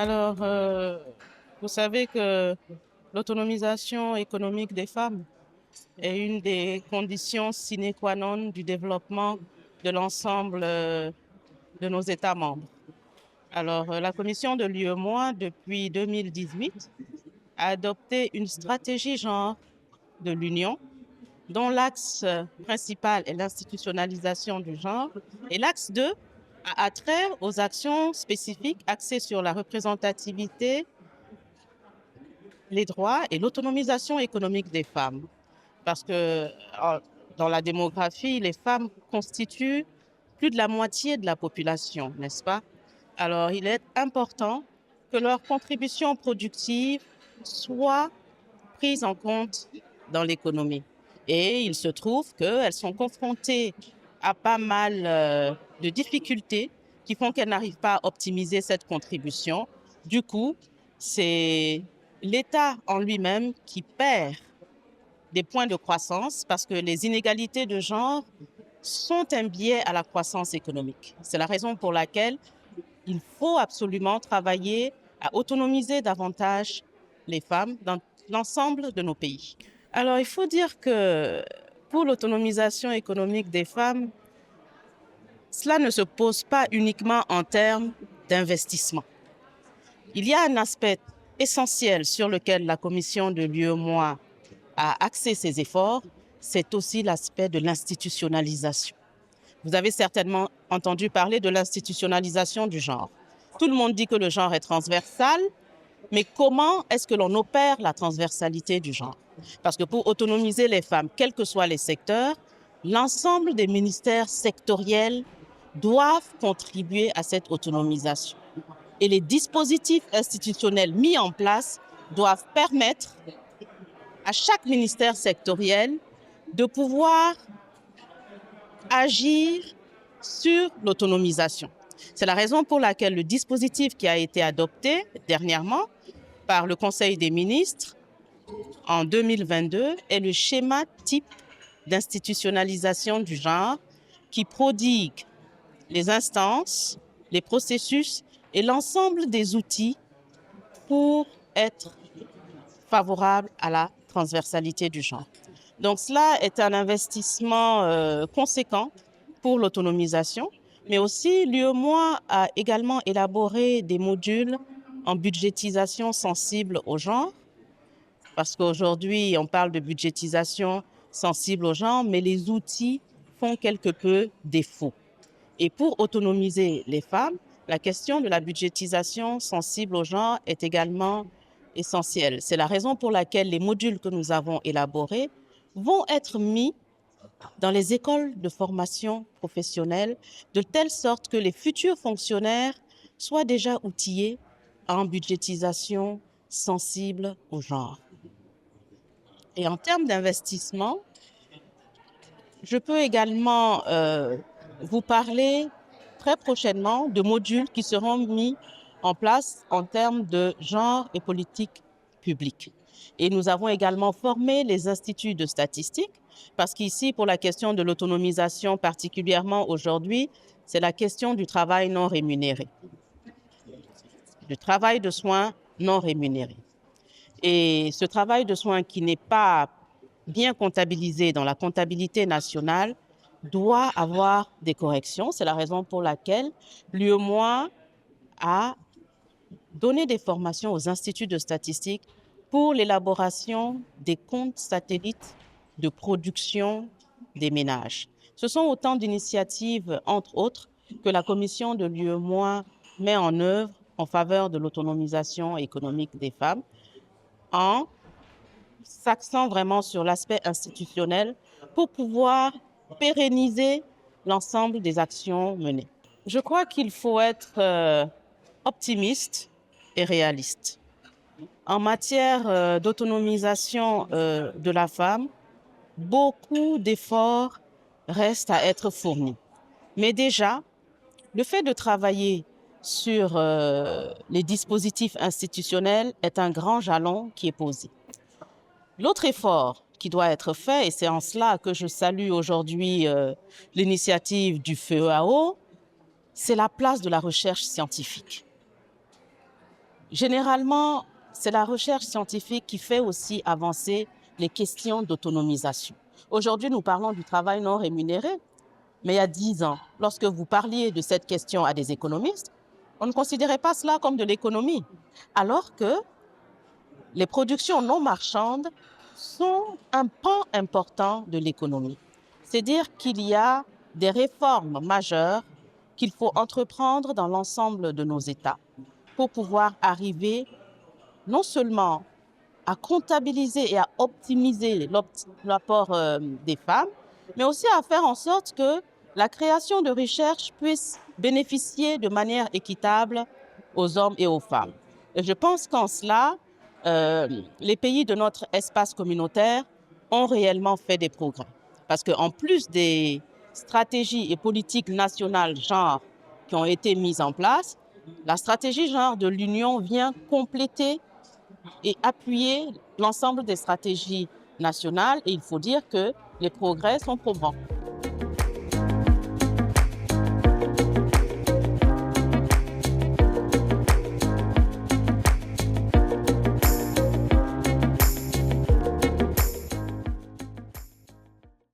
Alors, vous savez que l'autonomisation économique des femmes est une des conditions sine qua non du développement de l'ensemble de nos États membres. Alors, la Commission de l'UEMOA, depuis 2018, a adopté une stratégie genre de l'Union dont l'axe principal est l'institutionnalisation du genre et l'axe 2 a trait aux actions spécifiques axées sur la représentativité, les droits et l'autonomisation économique des femmes. Parce que dans la démographie, les femmes constituent plus de la moitié de la population, n'est-ce pas? Alors, il est important que leur contribution productive soit prise en compte dans l'économie. Et il se trouve qu'elles sont confrontées à pas mal de difficultés qui font qu'elles n'arrivent pas à optimiser cette contribution. Du coup, c'est l'État en lui-même qui perd des points de croissance parce que les inégalités de genre sont un biais à la croissance économique. C'est la raison pour laquelle il faut absolument travailler à autonomiser davantage les femmes dans l'ensemble de nos pays. Alors, il faut dire que pour l'autonomisation économique des femmes, cela ne se pose pas uniquement en termes d'investissement. Il y a un aspect essentiel sur lequel la Commission de l'UEMOA a axé ses efforts, c'est aussi l'aspect de l'institutionnalisation. Vous avez certainement entendu parler de l'institutionnalisation du genre. Tout le monde dit que le genre est transversal, mais comment est-ce que l'on opère la transversalité du genre? Parce que pour autonomiser les femmes, quels que soient les secteurs, l'ensemble des ministères sectoriels doivent contribuer à cette autonomisation. Et les dispositifs institutionnels mis en place doivent permettre à chaque ministère sectoriel de pouvoir agir sur l'autonomisation. C'est la raison pour laquelle le dispositif qui a été adopté dernièrement par le Conseil des ministres en 2022 est le schéma type d'institutionnalisation du genre qui prodigue les instances, les processus et l'ensemble des outils pour être favorable à la transversalité du genre. Donc cela est un investissement conséquent pour l'autonomisation, mais aussi l'UEMOA a également élaboré des modules en budgétisation sensible au genre, parce qu'aujourd'hui on parle de budgétisation sensible au genre, mais les outils font quelque peu défaut. Et pour autonomiser les femmes, la question de la budgétisation sensible au genre est également essentielle. C'est la raison pour laquelle les modules que nous avons élaborés vont être mis dans les écoles de formation professionnelle, de telle sorte que les futurs fonctionnaires soient déjà outillés en budgétisation sensible au genre. Et en termes d'investissement, je peux également vous parler très prochainement de modules qui seront mis en place en termes de genre et politique publique. Et nous avons également formé les instituts de statistique, parce qu'ici, pour la question de l'autonomisation, particulièrement aujourd'hui, c'est la question du travail non rémunéré, du travail de soins non rémunéré. Et ce travail de soins qui n'est pas bien comptabilisé dans la comptabilité nationale doit avoir des corrections. C'est la raison pour laquelle l'UEMOA a donné des formations aux instituts de statistique pour l'élaboration des comptes satellites de production des ménages. Ce sont autant d'initiatives, entre autres, que la commission de l'UEMOA met en œuvre en faveur de l'autonomisation économique des femmes en s'axant vraiment sur l'aspect institutionnel pour pouvoir pérenniser l'ensemble des actions menées. Je crois qu'il faut être optimiste et réaliste. En matière d'autonomisation de la femme, beaucoup d'efforts restent à être fournis. Mais déjà, le fait de travailler sur les dispositifs institutionnels est un grand jalon qui est posé. L'autre effort qui doit être fait, et c'est en cela que je salue aujourd'hui l'initiative du FEAO, c'est la place de la recherche scientifique. Généralement, c'est la recherche scientifique qui fait aussi avancer les questions d'autonomisation. Aujourd'hui, nous parlons du travail non rémunéré, mais il y a 10 ans, lorsque vous parliez de cette question à des économistes, on ne considérait pas cela comme de l'économie, alors que les productions non marchandes sont un pan important de l'économie. C'est dire qu'il y a des réformes majeures qu'il faut entreprendre dans l'ensemble de nos États pour pouvoir arriver non seulement à comptabiliser et à optimiser l'apport des femmes, mais aussi à faire en sorte que la création de recherche puisse bénéficier de manière équitable aux hommes et aux femmes. Et je pense qu'en cela, les pays de notre espace communautaire ont réellement fait des progrès. Parce qu'en plus des stratégies et politiques nationales genre qui ont été mises en place, la stratégie genre de l'Union vient compléter et appuyer l'ensemble des stratégies nationales. Et il faut dire que les progrès sont probants.